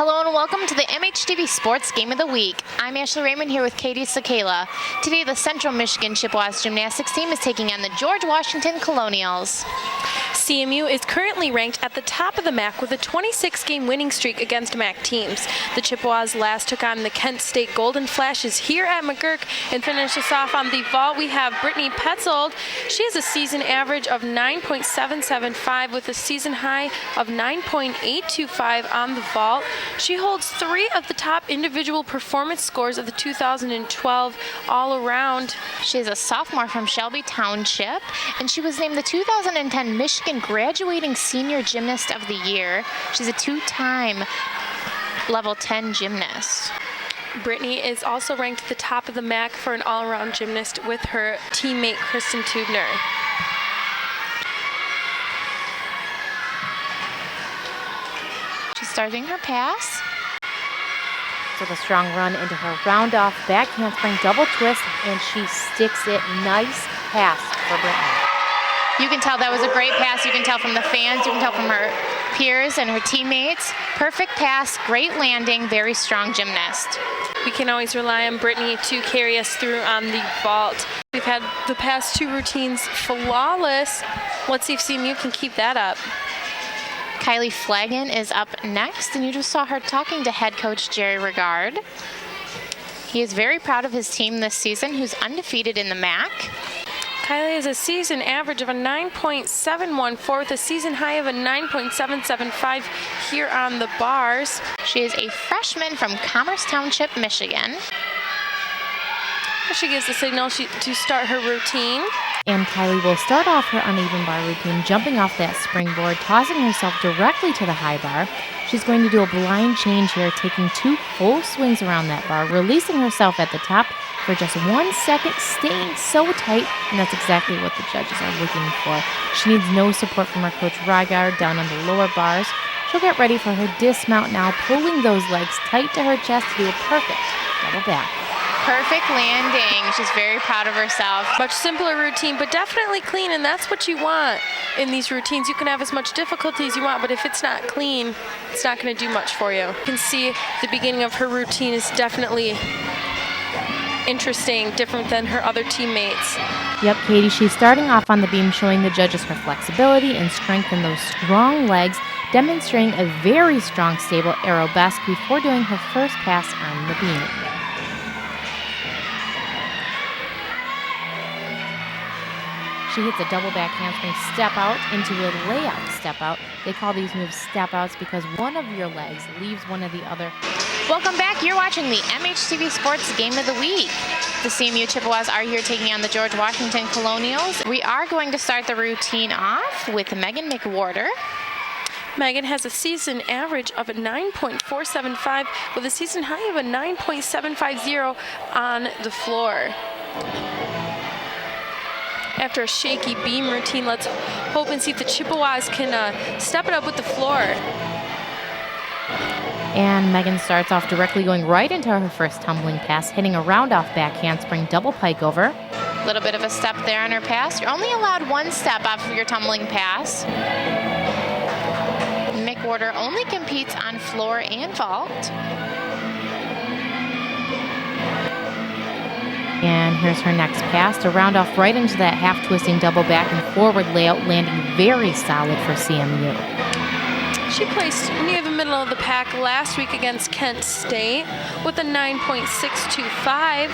Hello and welcome to the MHTV Sports Game of the Week. I'm Ashley Raymond here with Katie Sakala. Today the Central Michigan Chippewas Gymnastics team is taking on the George Washington Colonials. CMU is currently ranked at the top of the MAC with a 26-game winning streak against MAC teams. The Chippewas last took on the Kent State Golden Flashes here at McGurk, and finish us off on the vault. We have Brittany Petzold. She has a season average of 9.775 with a season high of 9.825 on the vault. She holds 3 of the top individual performance scores of the 2012 all-around. She is a sophomore from Shelby Township, and she was named the 2010 Michigan Graduating Senior Gymnast of the Year. She's a 2-time level 10 gymnast. Brittany is also ranked at the top of the MAC for an all-around gymnast with her teammate Kristen Tubner. She's starting her pass. With a strong run into her round-off back handspring double twist, and she sticks it. Nice pass for Brittany. You can tell that was a great pass. You can tell from the fans. You can tell from her peers and her teammates. Perfect pass, great landing, very strong gymnast. We can always rely on Brittany to carry us through on the vault. We've had the past 2 routines flawless. Let's see if CMU can keep that up. Kylie Flagon is up next, and you just saw her talking to head coach Jerry Regard. He is very proud of his team this season, who's undefeated in the MAC. Kylie has a season average of a 9.714 with a season high of a 9.775 here on the bars. She is a freshman from Commerce Township, Michigan. She gives the signal to start her routine. And Kylie will start off her uneven bar routine, jumping off that springboard, tossing herself directly to the high bar. She's going to do a blind change here, taking 2 full swings around that bar, releasing herself at the top for just 1 second, staying so tight, and that's exactly what the judges are looking for. She needs no support from her coach Regard down on the lower bars. She'll get ready for her dismount now, pulling those legs tight to her chest to do a perfect double back. Perfect landing. She's very proud of herself. Much simpler routine, but definitely clean, and that's what you want in these routines. You can have as much difficulty as you want, but if it's not clean, it's not going to do much for you. You can see the beginning of her routine is definitely interesting, different than her other teammates. Yep, Katie, she's starting off on the beam, showing the judges her flexibility and strength in those strong legs, demonstrating a very strong, stable arabesque before doing her first pass on the beam. She hits a double back handspring step out into a layout step out. They call these moves step outs because one of your legs leaves one of the other. Welcome back. You're watching the MHTV Sports Game of the Week. The CMU Chippewas are here taking on the George Washington Colonials. We are going to start the routine off with Megan McWhorter. Megan has a season average of a 9.475 with a season high of a 9.750 on the floor. After a shaky beam routine, let's hope and see if the Chippewas can step it up with the floor. And Megan starts off directly going right into her first tumbling pass, hitting a round-off back handspring double pike over. A little bit of a step there on her pass. You're only allowed 1 step off of your tumbling pass. McWhorter only competes on floor and vault. And here's her next pass to round off right into that half-twisting double back and forward layout, landing very solid for CMU. She placed near the middle of the pack last week against Kent State with a 9.625.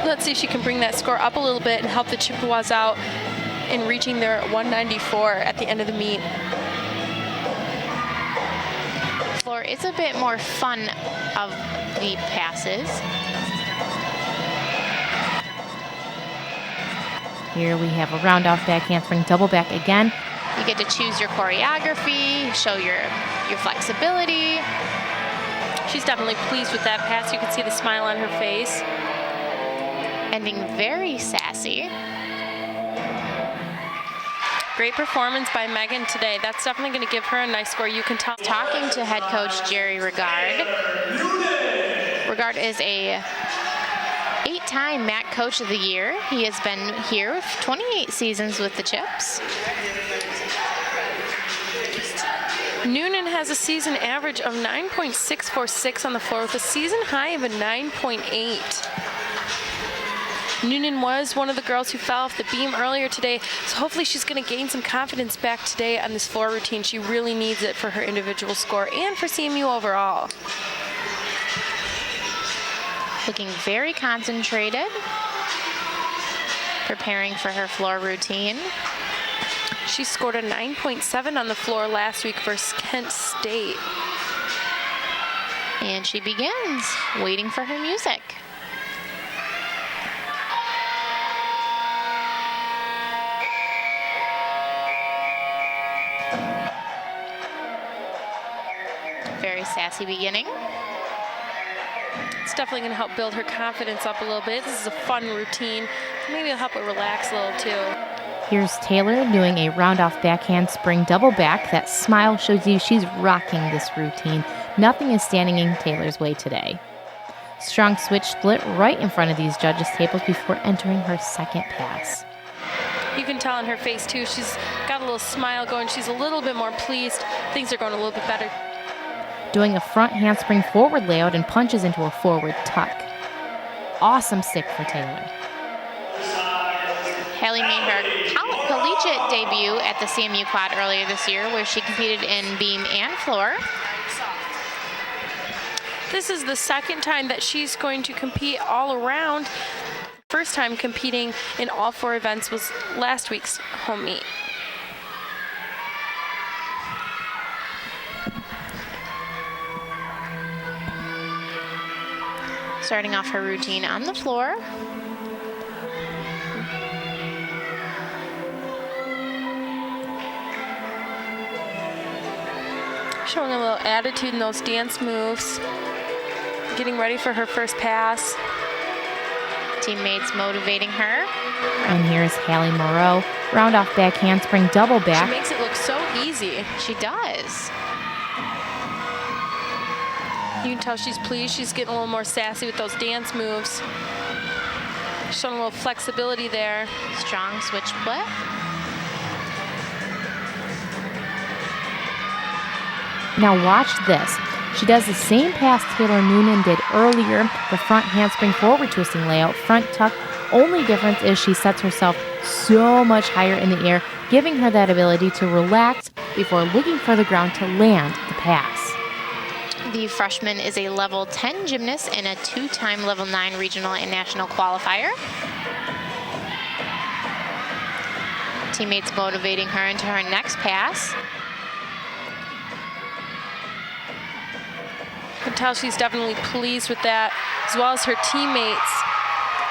Let's see if she can bring that score up a little bit and help the Chippewas out in reaching their 194 at the end of the meet. Floor is a bit more fun of the passes. Here we have a round-off back handspring double back again. You get to choose your choreography, show your flexibility. She's definitely pleased with that pass. You can see the smile on her face. Ending very sassy. Great performance by Megan today. That's definitely going to give her a nice score. You can tell. Talking to head coach Jerry Regard. Regard is a 8-time MAC Coach of the Year. He has been here 28 seasons with the Chips. Noonan has a season average of 9.646 on the floor with a season high of a 9.8. Noonan was one of the girls who fell off the beam earlier today, so hopefully she's going to gain some confidence back today on this floor routine. She really needs it for her individual score and for CMU overall. Looking very concentrated, preparing for her floor routine. She scored a 9.7 on the floor last week versus Kent State. And she begins, waiting for her music. Very sassy beginning. It's definitely going to help build her confidence up a little bit. This is a fun routine. Maybe it'll help her relax a little too. Here's Taylor doing a round-off backhand spring double back. That smile shows you she's rocking this routine. Nothing is standing in Taylor's way today. Strong switch split right in front of these judges' tables before entering her second pass. You can tell in her face too, she's got a little smile going. She's a little bit more pleased. Things are going a little bit better. Doing a front handspring forward layout and punches into a forward tuck. Awesome stick for Taylor. Haley made her collegiate debut at the CMU Quad earlier this year, where she competed in beam and floor. This is the second time that she's going to compete all around. First time competing in all four events was last week's home meet. Starting off her routine on the floor. Showing a little attitude in those dance moves. Getting ready for her first pass. Teammates motivating her. And here's Haley Moreau. Round off back handspring double back. She makes it look so easy. She does. You can tell she's pleased. She's getting a little more sassy with those dance moves. Showing a little flexibility there. Strong switch split. Now watch this. She does the same pass Taylor Noonan did earlier, the front handspring forward twisting layout, front tuck. Only difference is she sets herself so much higher in the air, giving her that ability to relax before looking for the ground to land the pass. The freshman is a level 10 gymnast and a two-time level 9 regional and national qualifier. Teammates motivating her into her next pass. You can tell she's definitely pleased with that, as well as her teammates.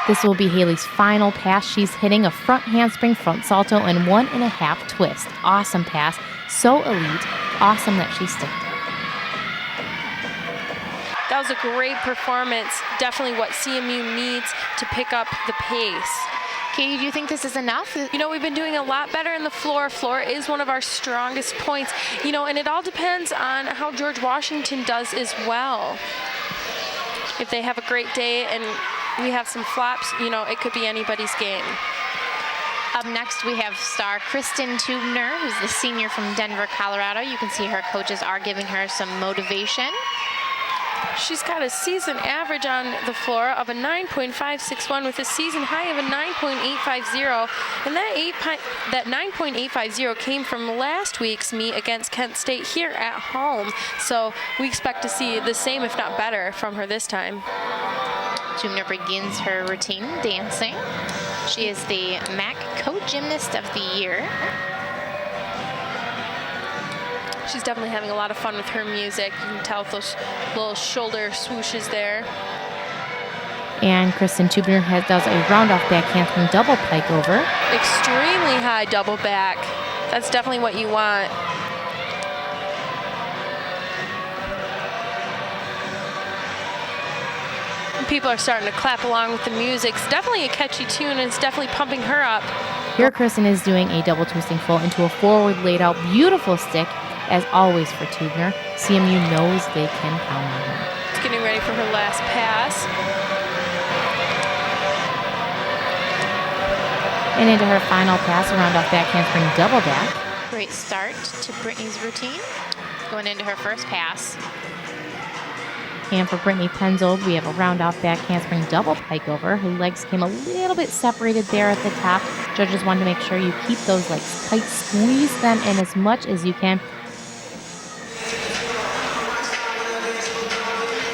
This will be Haley's final pass. She's hitting a front handspring, front salto, and 1.5 twist. Awesome pass. So elite. Awesome that she sticked. That was a great performance. Definitely what CMU needs to pick up the pace. Katie, do you think this is enough? You know, we've been doing a lot better in the floor. Floor is one of our strongest points. You know, and it all depends on how George Washington does as well. If they have a great day and we have some flops, you know, it could be anybody's game. Up next, we have star Kristen Tubner, who's the senior from Denver, Colorado. You can see her coaches are giving her some motivation. She's got a season average on the floor of a 9.561 with a season high of a 9.850. And that 9.850 came from last week's meet against Kent State here at home. So we expect to see the same, if not better, from her this time. Tubner begins her routine dancing. She is the MAC Co-Gymnast of the Year. She's definitely having a lot of fun with her music. You can tell with those little shoulder swooshes there. And Kristen Tubner does a round-off back handspring double pike over. Extremely high double back. That's definitely what you want. People are starting to clap along with the music. It's definitely a catchy tune, and it's definitely pumping her up. Here Kristen is doing a double twisting full into a forward laid out beautiful stick. As always for Tubner, CMU knows they can count on her. She's getting ready for her last pass. And into her final pass, a round off back handspring double back. Great start to Brittany's routine. going into her first pass. And for Brittany Penzold, we have a round-off back handspring double pike over. Her legs came a little bit separated there at the top. Judges want to make sure you keep those legs tight, squeeze them in as much as you can.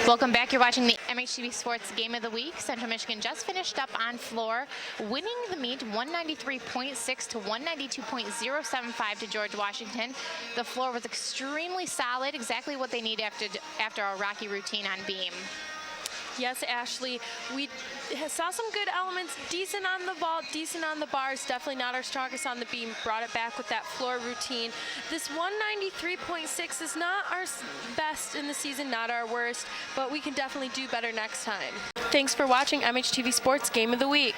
Welcome back. You're watching the MHTV Sports Game of the Week. Central Michigan just finished up on floor, winning the meet 193.6 to 192.075 to George Washington. The floor was extremely solid, exactly what they need after a rocky routine on beam. Yes, Ashley, we saw some good elements, decent on the vault, decent on the bars, definitely not our strongest on the beam, brought it back with that floor routine. This 193.6 is not our best in the season, not our worst, but we can definitely do better next time. Thanks for watching MHTV Sports Game of the Week.